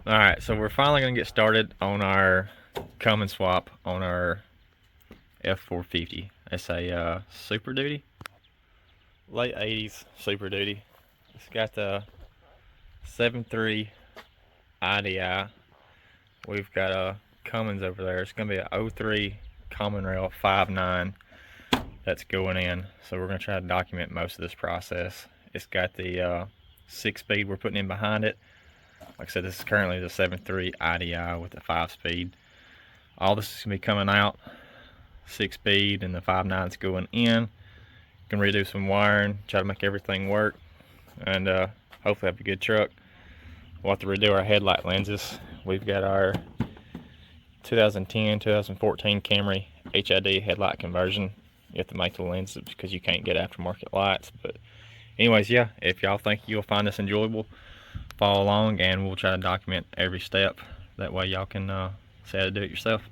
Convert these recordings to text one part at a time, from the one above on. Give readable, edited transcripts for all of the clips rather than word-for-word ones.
Alright, so we're finally going to get started on our Cummins swap on our F-450. It's a Super Duty, late 80s Super Duty. It's got the 7.3 IDI. We've got a Cummins over there. It's going to be a 03 Common Rail 5.9 that's going in. So we're going to try to document most of this process. It's got the 6-speed we're putting in behind it. Like I said, this is currently the 7.3 IDI with the 5-speed. All this is going to be coming out 6-speed, and the 5.9's going in. Can redo some wiring, try to make everything work, and hopefully have a good truck. We'll have to redo our headlight lenses. We've got our 2010, 2014 Camry HID headlight conversion. You have to make the lenses because you can't get aftermarket lights. But anyways, yeah, if y'all think you'll find this enjoyable, follow along and we'll try to document every step. That way y'all can see how to do it yourself.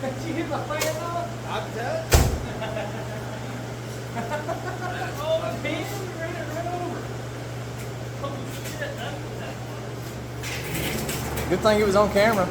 Did you hit my fan off? I'm done. Oh, my pan ran it right over. Holy shit, Good thing it was on camera.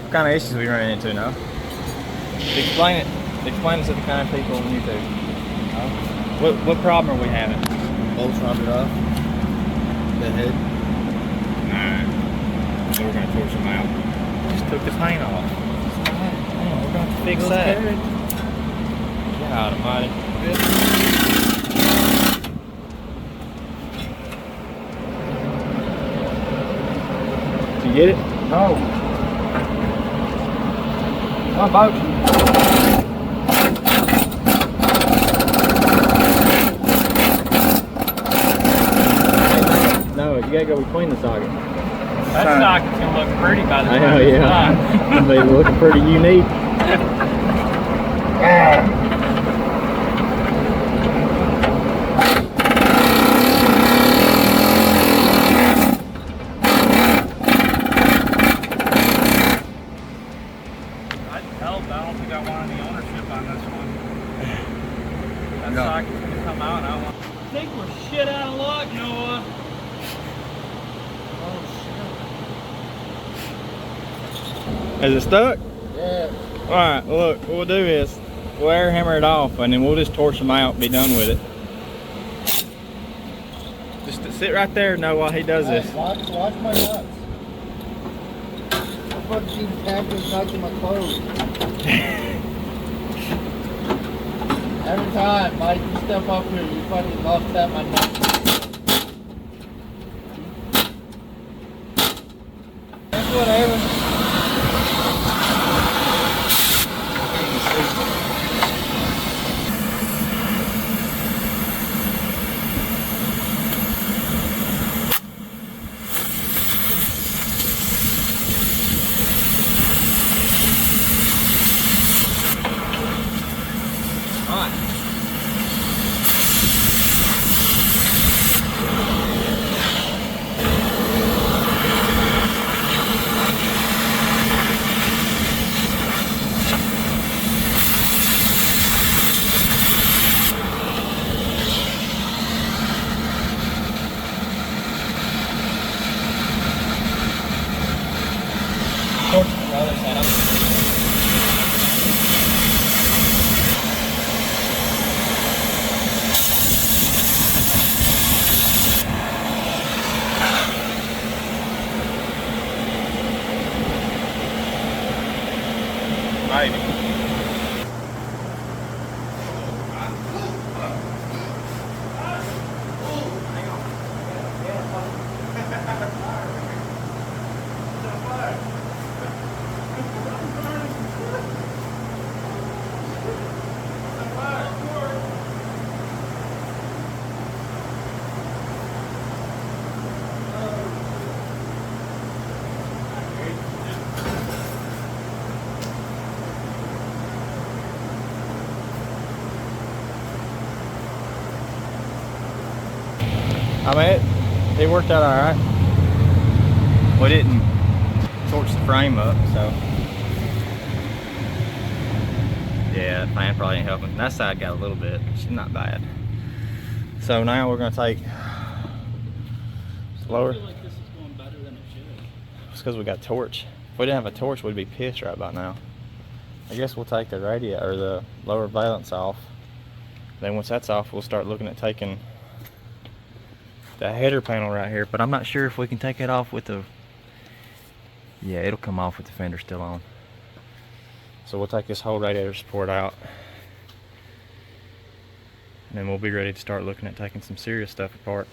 What kind of issues we running into now? Explain it. Explain it to the kind of people on YouTube. What problem are we having? Bolts rounded off. The head. Alright. So we're gonna torch them out. Just took the paint off. Damn, we're gonna have to fix that. God almighty. Did you get it? No. My boat. No, you gotta go between the sockets. That socket's gonna look pretty by the I time know, it's yeah. done. It's gonna be looking pretty unique. I'd tell, but I don't think I want any ownership on this one. That No. socket's gonna come out. I think we're shit out of luck, Noah. Is it stuck? Yeah. Alright, well look, what we'll do is we'll air hammer it off and then we'll just torch them out and be done with it. Just sit right there, Noah, while he does this. Watch my nuts. I fucking keep packing nuts in my clothes. Every time, Mike, you step up here, you fucking upset my nuts. That's whatever. I mean, it worked out alright. We didn't torch the frame up, so. Yeah, the fan probably ain't helping. That side got a little bit, it's not bad. So now we're gonna take slower. I feel like this is going better than it should. It's because we got torch. If we didn't have a torch, we'd be pissed right about now. I guess we'll take the radiator or the lower valance off. Then once that's off, we'll start looking at taking the header panel right here. But I'm not sure if we can take it off with the. Yeah, it'll come off with the fender still on. So we'll take this whole radiator support out, and then we'll be ready to start looking at taking some serious stuff apart.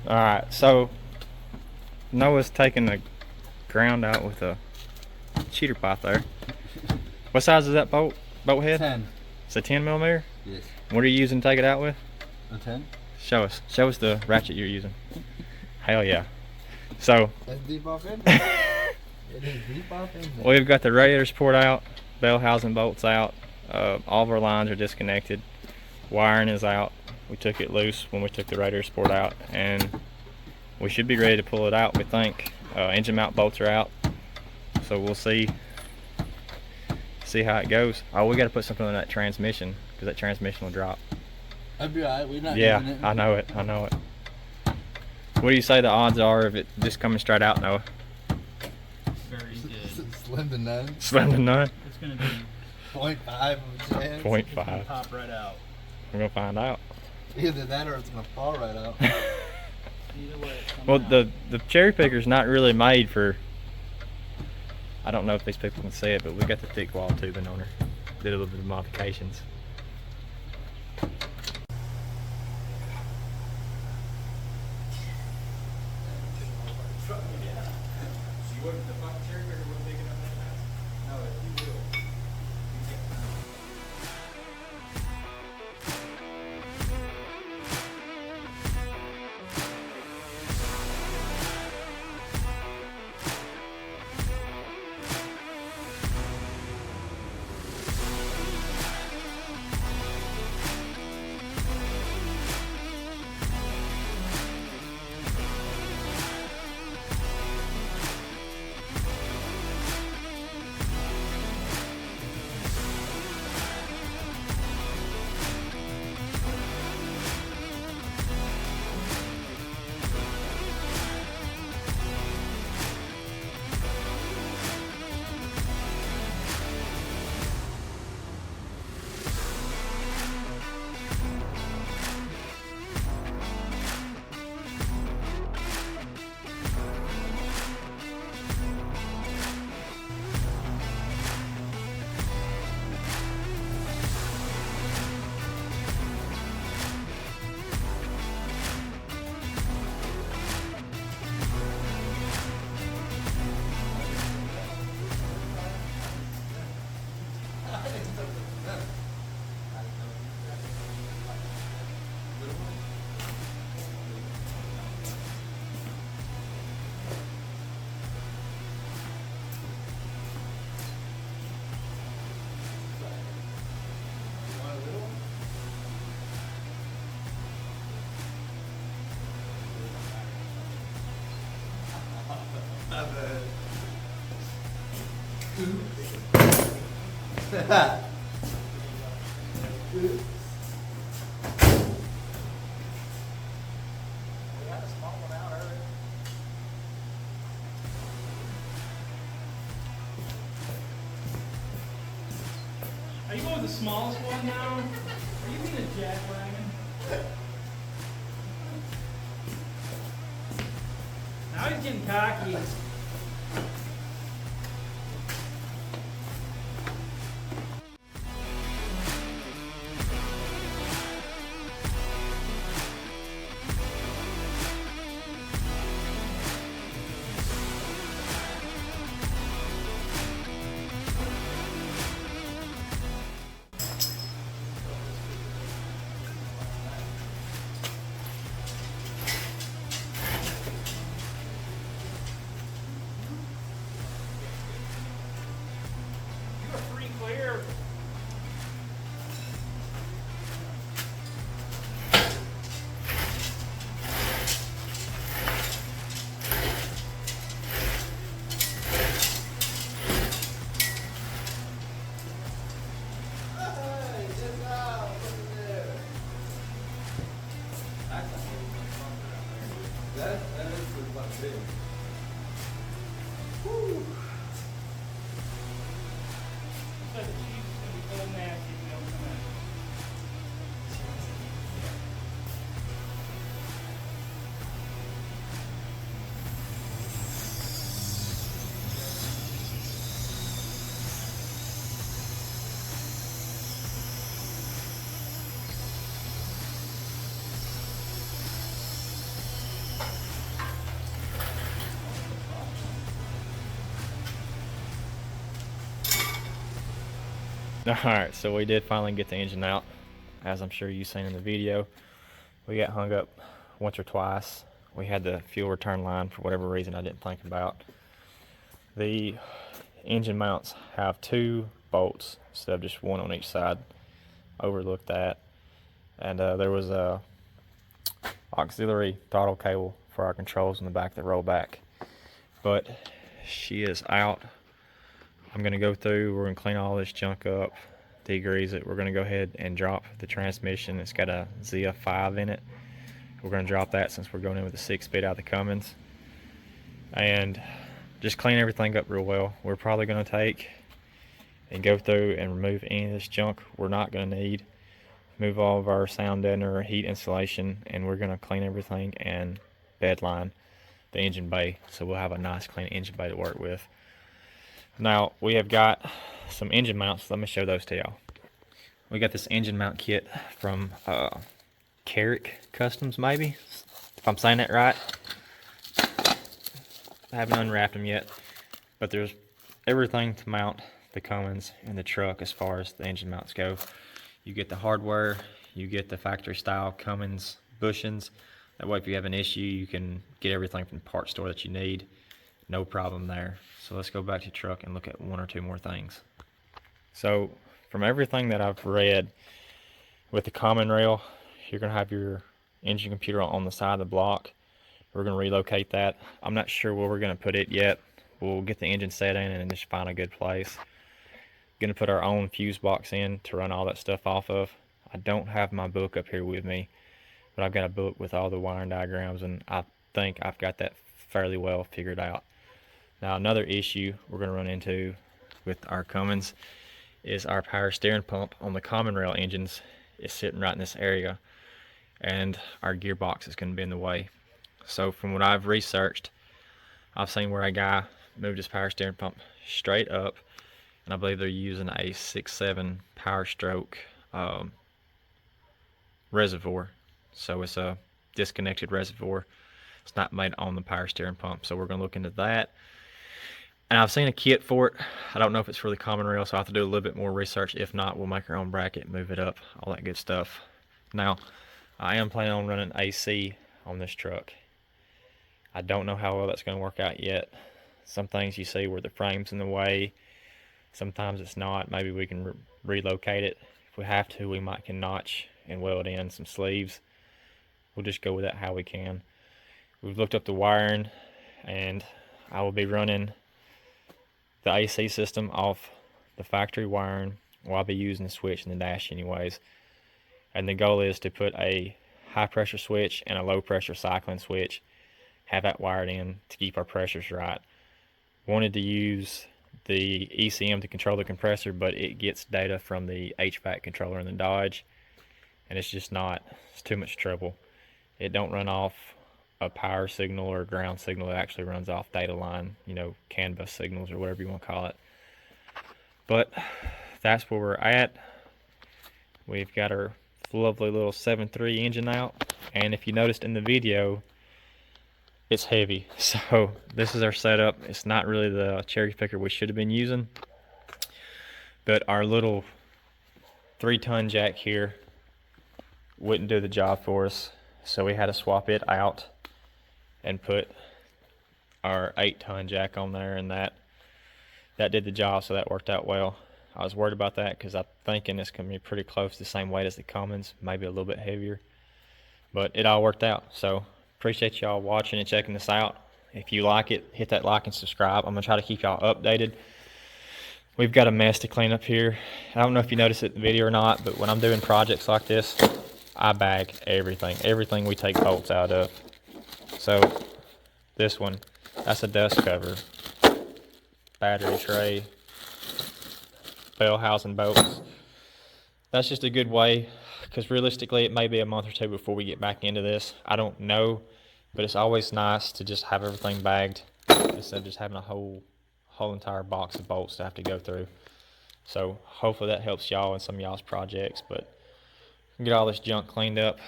Alright, so Noah's taking the ground out with a cheater pipe there. What size is that bolt head? 10. It's a 10mm? Yes. What are you using to take it out with? A 10? Show us the ratchet you're using. Hell yeah. So That's deep off in there. It is deep off in there. we've got the radiator support out, bell housing bolts out, all of our lines are disconnected, wiring is out. We took it loose when we took the radiator support out, and we should be ready to pull it out, we think. Engine mount bolts are out, so we'll see how it goes. Oh, we got to put something on that transmission, because that transmission will drop. That'd be alright. We're not Yeah, using it. I know it. What do you say the odds are of it just coming straight out, Noah? Very good. Slim to none. Slim to none? It's gonna be 0.5 chance. 0.5. pop right out. We're going to find out. Either that or it's gonna fall right out. Either way, it's coming Well, out. the cherry picker's not really made for. I don't know if these people can see it, but we got the thick wall tubing on her. Did a little bit of modifications. Are you going with the smallest one now? Are you being a jackwagon? Now he's getting cocky. You are free clear. That is pretty fucking big. So the Chiefs is going to be full nasty if we don't come out. Alright, so we did finally get the engine out. As I'm sure you've seen in the video, we got hung up once or twice. We had the fuel return line for whatever reason I didn't think about. The engine mounts have 2 bolts instead of just one on each side. Overlooked that. And there was a auxiliary throttle cable for our controls in the back that roll back. But she is out. I'm going to go through, we're going to clean all this junk up, degrease it. We're going to go ahead and drop the transmission. It's got a ZF5 in it. We're going to drop that since we're going in with a 6-speed out of the Cummins. And just clean everything up real well. We're probably going to take and go through and remove any of this junk we're not going to need. Move all of our sound deadener, heat insulation, and we're going to clean everything and bedline the engine bay. So we'll have a nice clean engine bay to work with. Now we have got some engine mounts. Let me show those to y'all. We got this engine mount kit from Carrick Customs, maybe, if I'm saying that right. I haven't unwrapped them yet, but there's everything to mount the Cummins in the truck as far as the engine mounts go. You get the hardware, you get the factory style Cummins bushings. That way if you have an issue, you can get everything from the parts store that you need. No problem there. So let's go back to the truck and look at 1 or 2 more things. So from everything that I've read, with the common rail, you're going to have your engine computer on the side of the block. We're going to relocate that. I'm not sure where we're going to put it yet. We'll get the engine set in and just find a good place. Going to put our own fuse box in to run all that stuff off of. I don't have my book up here with me, but I've got a book with all the wiring diagrams, and I think I've got that fairly well figured out. Now another issue we're going to run into with our Cummins is our power steering pump on the common rail engines is sitting right in this area, and our gearbox is going to be in the way. So from what I've researched, I've seen where a guy moved his power steering pump straight up, and I believe they're using a 6.7 power stroke reservoir. So it's a disconnected reservoir. It's not made on the power steering pump, so we're going to look into that. And I've seen a kit for it. I don't know if it's for the common rail, so I have to do a little bit more research. If not, we'll make our own bracket, move it up, all that good stuff. Now, I am planning on running AC on this truck. I don't know how well that's going to work out yet. Some things you see where the frame's in the way. Sometimes it's not. Maybe we can relocate it. If we have to, we might can notch and weld in some sleeves. We'll just go with that how we can. We've looked up the wiring, and I will be running the AC system off the factory wiring. Well, I'll be using the switch in the dash anyways. And the goal is to put a high pressure switch and a low pressure cycling switch, have that wired in to keep our pressures right. Wanted to use the ECM to control the compressor, but it gets data from the HVAC controller in the Dodge, and it's just not, it's too much trouble. It don't run off a power signal or ground signal. It actually runs off data line, you know, CAN bus signals or whatever you want to call it. But that's where we're at. We've got our lovely little 7.3 engine out, and if you noticed in the video, it's heavy. So this is our setup. It's not really the cherry picker we should have been using, but our little 3-ton jack here wouldn't do the job for us, so we had to swap it out and put our 8-ton jack on there, and that did the job, so that worked out well. I was worried about that because I'm thinking it's going to be pretty close to the same weight as the Cummins, maybe a little bit heavier, but it all worked out. So appreciate y'all watching and checking this out. If you like it, hit that like and subscribe. I'm going to try to keep y'all updated. We've got a mess to clean up here. I don't know if you noticed it in the video or not, but when I'm doing projects like this, I bag everything we take bolts out of. So this one, that's a dust cover, battery tray, bell housing bolts. That's just a good way, because realistically it may be a month or two before we get back into this. I don't know, but it's always nice to just have everything bagged instead of just having a whole entire box of bolts to have to go through. So hopefully that helps y'all in some of y'all's projects. But get all this junk cleaned up,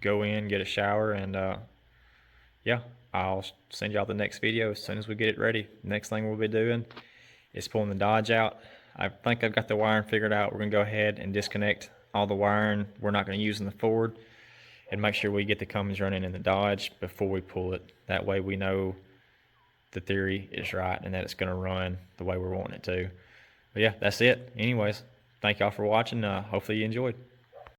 go in, get a shower, and yeah, I'll send y'all the next video as soon as we get it ready. Next thing we'll be doing is pulling the Dodge out. I think I've got the wiring figured out. We're going to go ahead and disconnect all the wiring we're not going to use in the Ford and make sure we get the Cummins running in the Dodge before we pull it. That way we know the theory is right and that it's going to run the way we're wanting it to. But yeah, that's it. Anyways, thank y'all for watching. Hopefully you enjoyed.